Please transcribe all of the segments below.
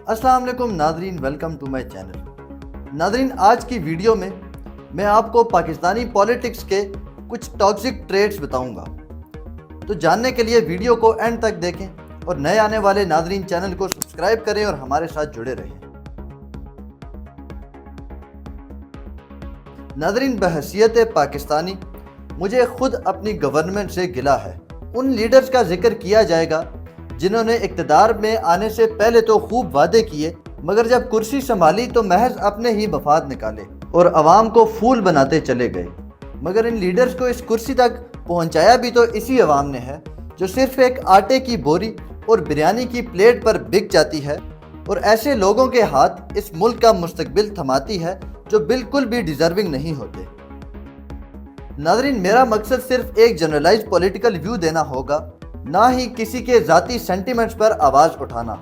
السلام علیکم ناظرین، ویلکم ٹو مائی چینل۔ ناظرین، آج کی ویڈیو میں آپ کو پاکستانی پولیٹکس کے کچھ ٹاکسک ٹریٹس بتاؤں گا، تو جاننے کے لیے ویڈیو کو اینڈ تک دیکھیں اور نئے آنے والے ناظرین چینل کو سبسکرائب کریں اور ہمارے ساتھ جڑے رہیں۔ ناظرین، بحیثیت پاکستانی مجھے خود اپنی گورنمنٹ سے گلہ ہے۔ ان لیڈرز کا ذکر کیا جائے گا جنہوں نے اقتدار میں آنے سے پہلے تو خوب وعدے کیے، مگر جب کرسی سنبھالی تو محض اپنے ہی مفاد نکالے اور عوام کو پھول بناتے چلے گئے۔ مگر ان لیڈرز کو اس کرسی تک پہنچایا بھی تو اسی عوام نے ہے جو صرف ایک آٹے کی بوری اور بریانی کی پلیٹ پر بک جاتی ہے، اور ایسے لوگوں کے ہاتھ اس ملک کا مستقبل تھماتی ہے جو بالکل بھی ڈیزرونگ نہیں ہوتے۔ ناظرین، میرا مقصد صرف ایک جنرلائز پولیٹیکل ویو دینا ہوگا، نہ ہی کسی کے ذاتی سینٹیمنٹس پر آواز اٹھانا۔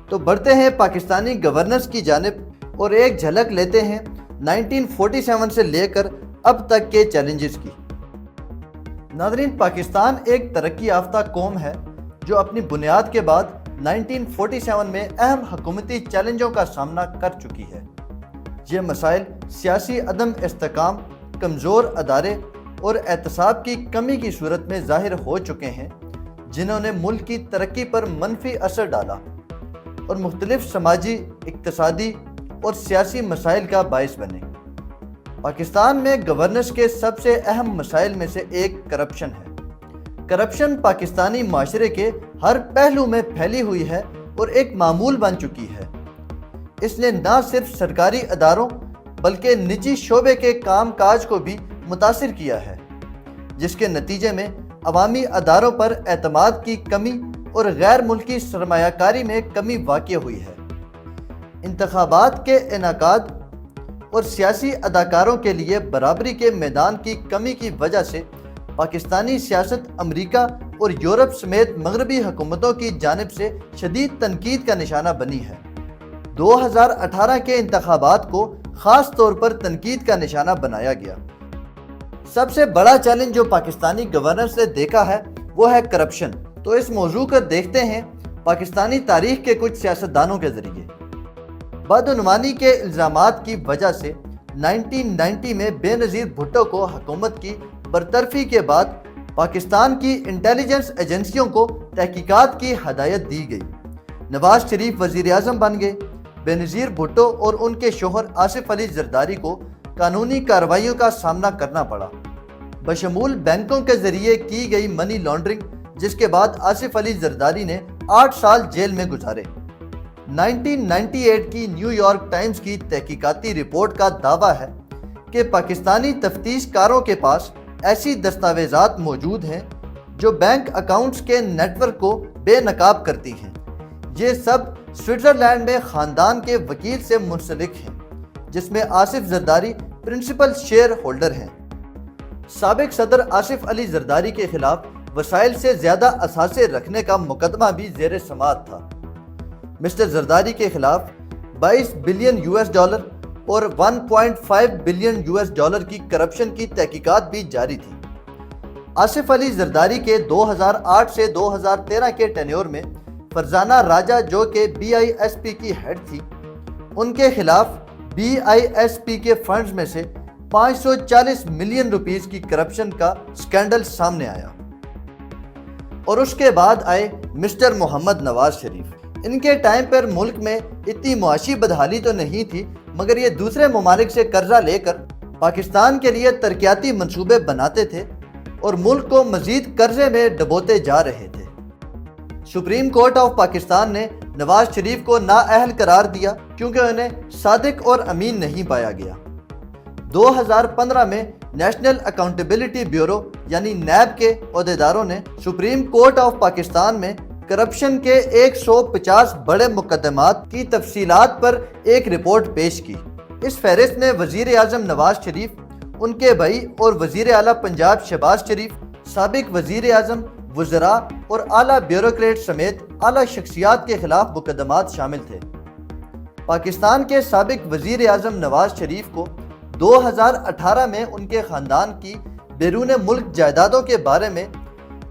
تو بڑھتے ہیں پاکستانی گورننس کی جانب اور ایک جھلک لیتے ہیں 1947 سے لے کر اب تک کے چیلنجز کی۔ ناظرین، پاکستان ایک ترقی یافتہ قوم ہے جو اپنی بنیاد کے بعد 1947 میں اہم حکومتی چیلنجوں کا سامنا کر چکی ہے۔ یہ مسائل سیاسی عدم استحکام، کمزور ادارے اور احتساب کی کمی کی صورت میں ظاہر ہو چکے ہیں، جنہوں نے ملک کی ترقی پر منفی اثر ڈالا اور مختلف سماجی، اقتصادی اور سیاسی مسائل کا باعث بنے۔ پاکستان میں گورننس کے سب سے اہم مسائل میں سے ایک کرپشن ہے۔ کرپشن پاکستانی معاشرے کے ہر پہلو میں پھیلی ہوئی ہے اور ایک معمول بن چکی ہے۔ اس نے نہ صرف سرکاری اداروں بلکہ نجی شعبے کے کام کاج کو بھی متاثر کیا ہے، جس کے نتیجے میں عوامی اداروں پر اعتماد کی کمی اور غیر ملکی سرمایہ کاری میں کمی واقع ہوئی ہے۔ انتخابات کے انعقاد اور سیاسی اداکاروں کے لیے برابری کے میدان کی کمی کی وجہ سے پاکستانی سیاست امریکہ اور یورپ سمیت مغربی حکومتوں کی جانب سے شدید تنقید کا نشانہ بنی ہے۔ 2018 کے انتخابات کو خاص طور پر تنقید کا نشانہ بنایا گیا۔ سب سے بڑا چیلنج جو پاکستانی گورننس نے دیکھا ہے وہ ہے کرپشن۔ تو اس موضوع کو دیکھتے ہیں پاکستانی تاریخ کے کچھ سیاستدانوں کے ذریعے۔ بدعنوانی کے الزامات کی وجہ سے 1990 میں بے نظیر بھٹو کو حکومت کی برطرفی کے بعد پاکستان کی انٹیلیجنس ایجنسیوں کو تحقیقات کی ہدایت دی گئی۔ نواز شریف وزیر اعظم بن گئے۔ بے نظیر بھٹو اور ان کے شوہر آصف علی زرداری کو قانونی کارروائیوں کا سامنا کرنا پڑا، بشمول بینکوں کے ذریعے کی گئی منی لانڈرنگ، جس کے بعد آصف علی زرداری نے 8 سال جیل میں گزارے۔ 1998 کی نیو یارک ٹائمز کی تحقیقاتی رپورٹ کا دعویٰ ہے کہ پاکستانی تفتیش کاروں کے پاس ایسی دستاویزات موجود ہیں جو بینک اکاؤنٹس کے نیٹ ورک کو بے نقاب کرتی ہیں۔ یہ سب سوئٹزرلینڈ میں خاندان کے وکیل سے منسلک ہیں، جس میں Asif Zardari principal shareholder ہیں۔ سابق صدر آصف علی زرداری کے خلاف وسائل سے زیادہ اثاثے رکھنے کا مقدمہ بھی زیر سماعت تھا۔ مسٹر زرداری کے خلاف 22 بلین US ڈالر اور 1.5 بلین US ڈالر کی کرپشن کی تحقیقات بھی جاری تھی۔ آصف علی زرداری کے 2008 سے 2013 کے ٹینیور میں فرزانہ راجہ، جو کہ BISP کی ہیڈ تھی، ان کے خلاف BISP کے فنڈز میں سے 540 ملین روپیز کی کرپشن کا سکینڈل سامنے آیا۔ اور اس کے بعد آئے مسٹر محمد نواز شریف۔ ان کے ٹائم پر ملک میں اتنی معاشی بدحالی تو نہیں تھی، مگر یہ دوسرے ممالک سے قرضہ لے کر پاکستان کے لیے ترقیاتی منصوبے بناتے تھے اور ملک کو مزید قرضے میں ڈبوتے جا رہے تھے۔ سپریم کورٹ آف پاکستان نے نواز شریف کو نااہل قرار دیا کیونکہ انہیں صادق اور امین نہیں پایا گیا۔ 2015 میں نیشنل اکاؤنٹیبلٹی بیورو یعنی نیب کے عہدیداروں نے سپریم کورٹ آف پاکستان میں کرپشن کے 150 بڑے مقدمات کی تفصیلات پر ایک رپورٹ پیش کی۔ اس فہرست میں وزیر اعظم نواز شریف، ان کے بھائی اور وزیر اعلیٰ پنجاب شہباز شریف، سابق وزیر اعظم، وزراء اور اعلیٰ بیوروکریٹ سمیت اعلیٰ شخصیات کے خلاف مقدمات شامل تھے۔ پاکستان کے سابق وزیر اعظم نواز شریف کو 2018 میں ان کے خاندان کی بیرون ملک جائیدادوں کے بارے میں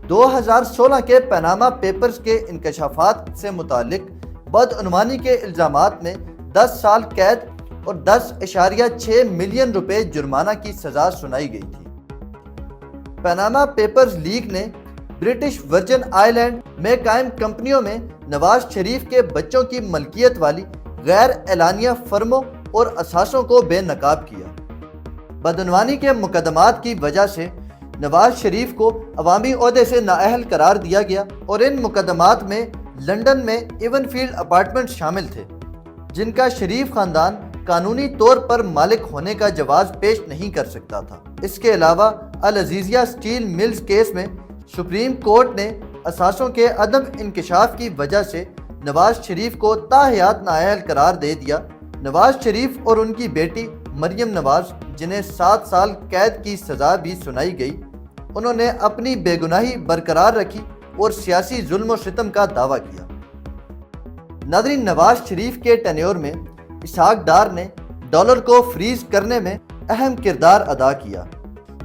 2016 کے پاناما پیپرز کے انکشافات سے متعلق بدعنوانی کے الزامات میں 10 سال قید اور 10.6 ملین روپے جرمانہ کی سزا سنائی گئی تھی۔ پاناما پیپرز لیک نے برٹش ورجن آئی لینڈ میں قائم کمپنیوں میں نواز شریف کے بچوں کی ملکیت والی غیر اعلانیہ فرموں اور اثاثوں کو بے نقاب کیا۔ بدعنوانی کے مقدمات کی وجہ سے نواز شریف کو عوامی عہدے سے نااہل قرار دیا گیا اور ان مقدمات میں لندن میں ایون فیلڈ اپارٹمنٹ شامل تھے، جن کا شریف خاندان قانونی طور پر مالک ہونے کا جواز پیش نہیں کر سکتا تھا۔ اس کے علاوہ العزیزیہ اسٹیل ملز کیس میں سپریم کورٹ نے اثاثوں کے عدم انکشاف کی وجہ سے نواز شریف کو تاحیات نااہل قرار دے دیا۔ نواز شریف اور ان کی بیٹی مریم نواز، جنہیں 7 سال قید کی سزا بھی سنائی گئی، انہوں نے اپنی بے گناہی برقرار رکھی اور سیاسی ظلم و ستم کا دعویٰ کیا۔ ناظرین، نواز شریف کے ٹینیور میں اسحاق ڈار نے ڈالر کو فریز کرنے میں اہم کردار ادا کیا۔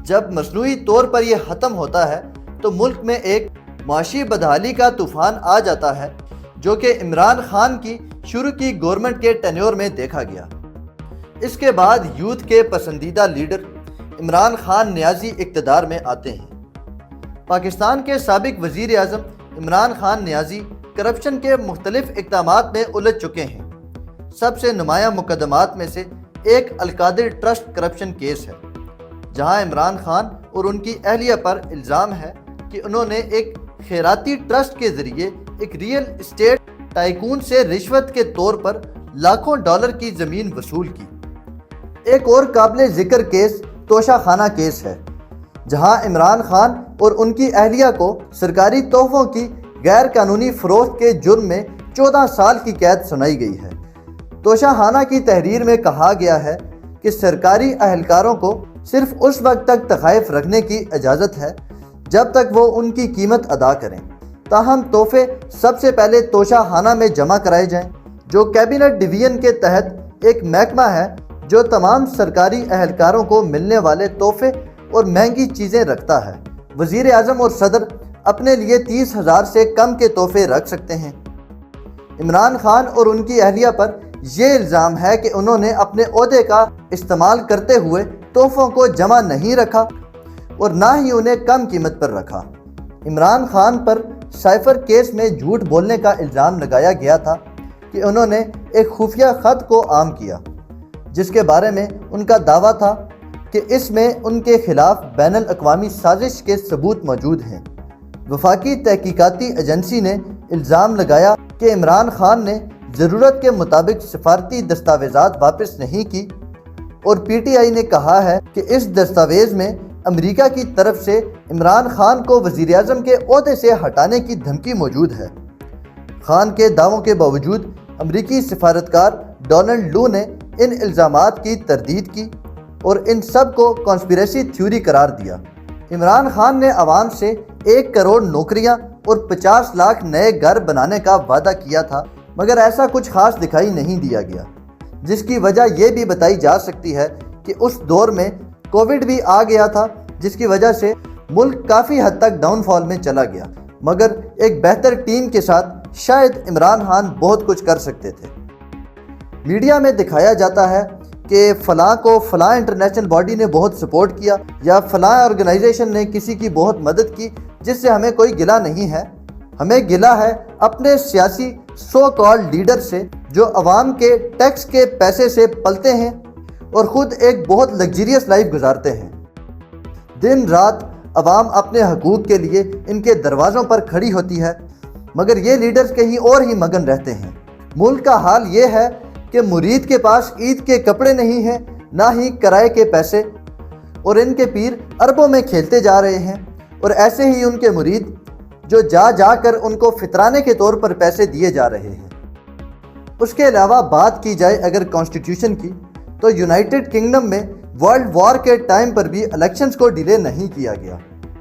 جب مصنوعی طور پر یہ ختم ہوتا ہے تو ملک میں ایک معاشی بدحالی کا طوفان آ جاتا ہے، جو کہ عمران خان کی شروع کی گورنمنٹ کے ٹینیور میں دیکھا گیا۔ اس کے بعد یوتھ کے پسندیدہ لیڈر عمران خان نیازی اقتدار میں آتے ہیں۔ پاکستان کے سابق وزیر اعظم عمران خان نیازی کرپشن کے مختلف اقدامات میں الجھ چکے ہیں۔ سب سے نمایاں مقدمات میں سے ایک القادر ٹرسٹ کرپشن کیس ہے، جہاں عمران خان اور ان کی اہلیہ پر الزام ہے کہ انہوں نے ایک خیراتی ٹرسٹ کے ذریعے ایک ریئل اسٹیٹ ٹائکون سے رشوت کے طور پر لاکھوں ڈالر کی زمین وصول کی۔ ایک اور قابل ذکر کیس توشہ خانہ کیس ہے، جہاں عمران خان اور ان کی اہلیہ کو سرکاری تحفوں کی غیر قانونی فروخت کے جرم میں 14 سال کی قید سنائی گئی ہے۔ توشہ خانہ کی تحریر میں کہا گیا ہے کہ سرکاری اہلکاروں کو صرف اس وقت تک تحائف رکھنے کی اجازت ہے جب تک وہ ان کی قیمت ادا کریں، تاہم تحفے سب سے پہلے توشہ خانہ میں جمع کرائے جائیں، جو کیبنٹ ڈویژن کے تحت ایک محکمہ ہے جو تمام سرکاری اہلکاروں کو ملنے والے تحفے اور مہنگی چیزیں رکھتا ہے۔ وزیر اعظم اور صدر اپنے لیے 30,000 سے کم کے تحفے رکھ سکتے ہیں۔ عمران خان اور ان کی اہلیہ پر یہ الزام ہے کہ انہوں نے اپنے عہدے کا استعمال کرتے ہوئے تحفوں کو جمع نہیں رکھا اور نہ ہی انہیں کم قیمت پر رکھا۔ عمران خان پر سائفر کیس میں جھوٹ بولنے کا الزام لگایا گیا تھا کہ انہوں نے ایک خفیہ خط کو عام کیا، جس کے بارے میں ان کا دعویٰ تھا کہ اس میں ان کے خلاف بین الاقوامی سازش کے ثبوت موجود ہیں۔ وفاقی تحقیقاتی ایجنسی نے الزام لگایا کہ عمران خان نے ضرورت کے مطابق سفارتی دستاویزات واپس نہیں کی، اور پی ٹی آئی نے کہا ہے کہ اس دستاویز میں امریکہ کی طرف سے عمران خان کو وزیر اعظم کے عہدے سے ہٹانے کی دھمکی موجود ہے۔ خان کے دعووں کے باوجود امریکی سفارتکار ڈونلڈ لو نے ان الزامات کی تردید کی اور ان سب کو کانسپریسی تھیوری قرار دیا۔ عمران خان نے عوام سے 1 کروڑ نوکریاں اور 50 لاکھ نئے گھر بنانے کا وعدہ کیا تھا، مگر ایسا کچھ خاص دکھائی نہیں دیا گیا، جس کی وجہ یہ بھی بتائی جا سکتی ہے کہ اس دور میں کووڈ بھی آ گیا تھا، جس کی وجہ سے ملک کافی حد تک ڈاؤن فال میں چلا گیا، مگر ایک بہتر ٹیم کے ساتھ شاید عمران خان بہت کچھ کر سکتے تھے۔ میڈیا میں دکھایا جاتا ہے کہ فلاں کو فلاں انٹرنیشنل باڈی نے بہت سپورٹ کیا یا فلاں آرگنائزیشن نے کسی کی بہت مدد کی، جس سے ہمیں کوئی گلہ نہیں ہے۔ ہمیں گلہ ہے اپنے سیاسی سو کالڈ لیڈر سے، جو عوام کے ٹیکس کے پیسے سے پلتے ہیں اور خود ایک بہت لگزریس لائف گزارتے ہیں۔ دن رات عوام اپنے حقوق کے لیے ان کے دروازوں پر کھڑی ہوتی ہے، مگر یہ لیڈرز کہیں اور ہی مگن رہتے ہیں۔ ملک کا حال یہ ہے کہ مرید کے پاس عید کے کپڑے نہیں ہیں، نہ ہی کرائے کے پیسے، اور ان کے پیر اربوں میں کھیلتے جا رہے ہیں، اور ایسے ہی ان کے مرید جو جا جا کر ان کو فطرانے کے طور پر پیسے دیے جا رہے ہیں۔ اس کے علاوہ بات کی جائے اگر کانسٹیٹیوشن کی، تو یونائٹڈ کنگڈم میں ورلڈ وار کے ٹائم پر بھی الیکشنز کو ڈیلے نہیں کیا گیا۔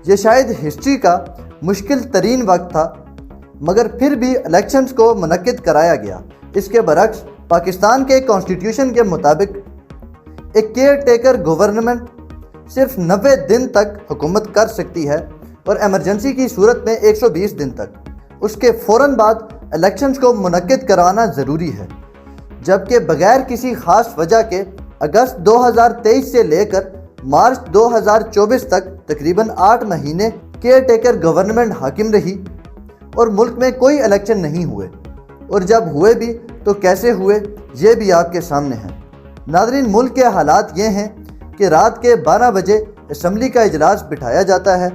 یہ شاید ہسٹری کا مشکل ترین وقت تھا، مگر پھر بھی الیکشنز کو منعقد کرایا گیا۔ اس کے برعکس پاکستان کے کانسٹیٹیوشن کے مطابق ایک کیئر ٹیکر گورنمنٹ صرف 90 دن تک حکومت کر سکتی ہے، اور ایمرجنسی کی صورت میں 120 دن تک۔ اس کے فوراً بعد الیکشنز کو منعقد کرانا ضروری ہے، جبکہ بغیر کسی خاص وجہ کے اگست 2023 سے لے کر مارچ 2024 تک تقریباً 8 مہینے کیئر ٹیکر گورنمنٹ حاکم رہی اور ملک میں کوئی الیکشن نہیں ہوئے، اور جب ہوئے بھی تو کیسے ہوئے یہ بھی آپ کے سامنے ہے۔ ناظرین، ملک کے حالات یہ ہیں کہ رات کے 12 بجے اسمبلی کا اجلاس بٹھایا جاتا ہے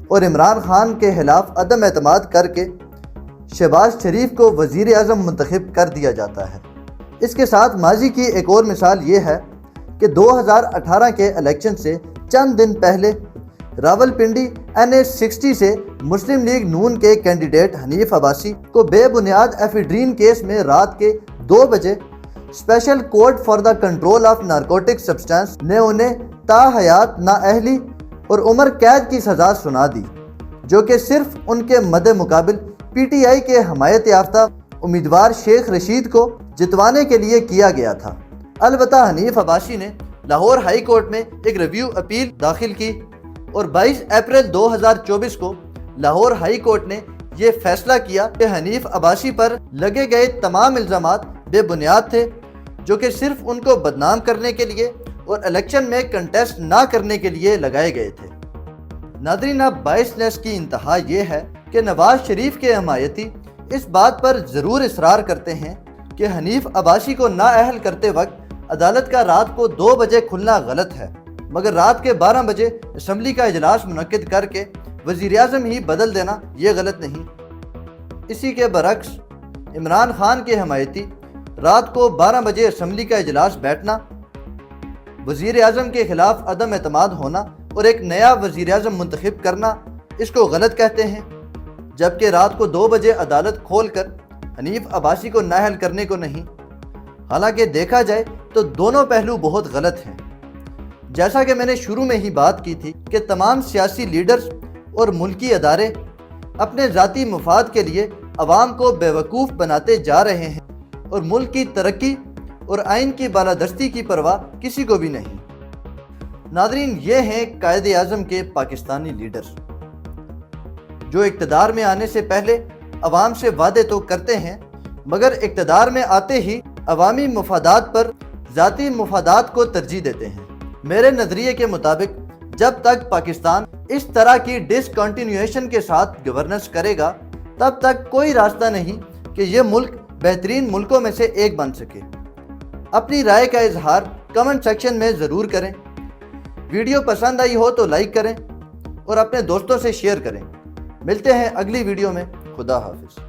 اور عمران خان کے خلاف عدم اعتماد کر کے شہباز شریف کو وزیر اعظم منتخب کر دیا جاتا ہے۔ اس کے ساتھ ماضی کی ایک اور مثال یہ ہے کہ 2018 کے الیکشن سے چند دن پہلے راولپنڈی NH60 سے مسلم لیگ نون کے کینڈیڈیٹ حنیف عباسی کو بے بنیاد ایفیڈرین کیس میں رات کے 2 بجے special court for the control of narcotic substance نے انہیں تاحیات نااہلی اور عمر قید کی سزا سنا دی، جو کہ صرف ان کے مد مقابل PTI کے حمایت یافتہ امیدوار شیخ رشید کو جتوانے کے لیے کیا گیا تھا۔ البتہ حنیف عباسی نے لاہور ہائی کورٹ میں ایک ریویو اپیل داخل کی اور 22 اپریل 2024 کو لاہور ہائی کورٹ نے یہ فیصلہ کیا کہ حنیف عباسی پر لگے گئے تمام الزامات بے بنیاد تھے، جو کہ صرف ان کو بدنام کرنے کے لیے اور الیکشن میں کنٹیسٹ نہ کرنے کے لیے لگائے گئے تھے۔ ناظرین، اب باعث کی انتہا یہ ہے کہ نواز شریف کے حمایتی اس بات پر ضرور اصرار کرتے ہیں کہ حنیف عباسی کو نااہل کرتے وقت عدالت کا رات کو 2 بجے کھلنا غلط ہے، مگر رات کے 12 بجے اسمبلی کا اجلاس منعقد کر کے وزیر اعظم ہی بدل دینا یہ غلط نہیں۔ اسی کے برعکس عمران خان کے حمایتی رات کو 12 بجے اسمبلی کا اجلاس بیٹھنا، وزیر اعظم کے خلاف عدم اعتماد ہونا اور ایک نیا وزیر اعظم منتخب کرنا، اس کو غلط کہتے ہیں، جبکہ رات کو 2 بجے عدالت کھول کر حنیف عباسی کو نااہل کرنے کو نہیں۔ حالانکہ دیکھا جائے تو دونوں پہلو بہت غلط ہیں۔ جیسا کہ میں نے شروع میں ہی بات کی تھی کہ تمام سیاسی لیڈرز اور ملکی ادارے اپنے ذاتی مفاد کے لیے عوام کو بیوقوف بناتے جا رہے ہیں اور ملک کی ترقی اور آئین کی بالادستی کی پرواہ کسی کو بھی نہیں۔ ناظرین، یہ ہیں قائد اعظم کے پاکستانی لیڈرز، جو اقتدار میں آنے سے پہلے عوام سے وعدے تو کرتے ہیں، مگر اقتدار میں آتے ہی عوامی مفادات پر ذاتی مفادات کو ترجیح دیتے ہیں۔ میرے نظریے کے مطابق جب تک پاکستان اس طرح کی ڈسکنٹینیویشن کے ساتھ گورننس کرے گا، تب تک کوئی راستہ نہیں کہ یہ ملک بہترین ملکوں میں سے ایک بن سکے۔ اپنی رائے کا اظہار کمنٹ سیکشن میں ضرور کریں۔ ویڈیو پسند آئی ہو تو لائک کریں اور اپنے دوستوں سے شیئر کریں۔ ملتے ہیں اگلی ویڈیو میں۔ خدا حافظ۔